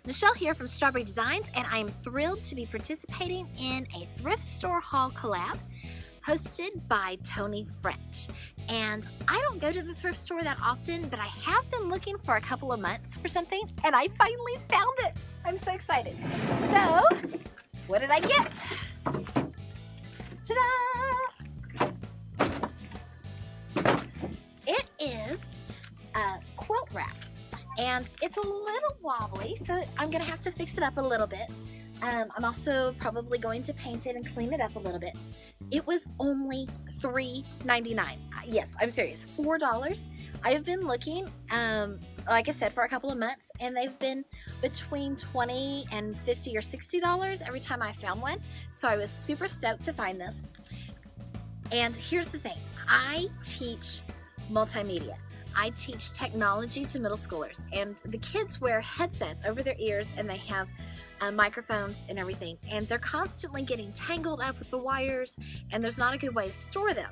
Michelle here from Straw-Bearie Designs, and I am thrilled to be participating in a thrift store haul collab hosted by Toni French. And I don't go to the thrift store that often, but I have been looking for a couple of months for something, and I finally found it. I'm so excited. So, what did I get? Ta-da! It is a quilt rack. And it's a little wobbly, so I'm gonna have to fix it up a little bit. I'm also probably going to paint it and clean it up a little bit. It was only $3.99. Yes, I'm serious, $4. I have been looking, like I said, for a couple of months, and they've been between $20 and $50 or $60 every time I found one. So I was super stoked to find this. And here's the thing, I teach multimedia. I teach technology to middle schoolers, and the kids wear headsets over their ears, and they have microphones and everything, and they're constantly getting tangled up with the wires, and there's not a good way to store them.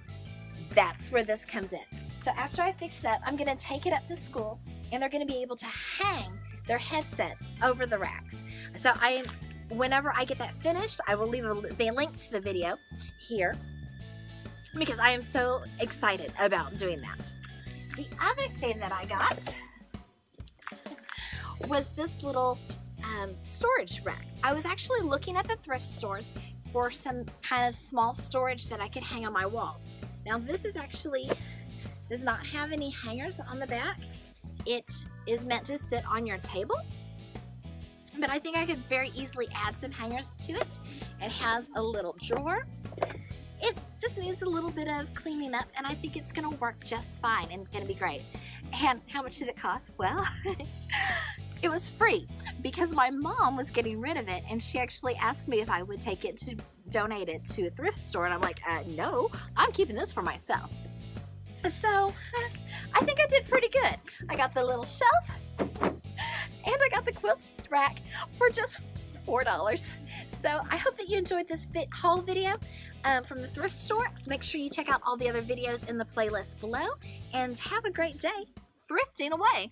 That's where this comes in. So after I fix it up, I'm going to take it up to school, and they're going to be able to hang their headsets over the racks. So whenever I get that finished, I will leave a link to the video here, because I am so excited about doing that. The other thing that I got was this little storage rack. I was actually looking at the thrift stores for some kind of small storage that I could hang on my walls. Now this is actually, does not have any hangers on the back. It is meant to sit on your table, but I think I could very easily add some hangers to it. It has a little drawer. It just needs a little bit of cleaning up, and I think it's gonna work just fine and gonna be great. And how much did it cost? Well, it was free because my mom was getting rid of it, and she actually asked me if I would take it to donate it to a thrift store, and I'm like, no, I'm keeping this for myself. So I think I did pretty good. I got the little shelf, and I got the quilt rack for just $4. So I hope that you enjoyed this haul video from the thrift store. Make sure you check out all the other videos in the playlist below, and have a great day thrifting away.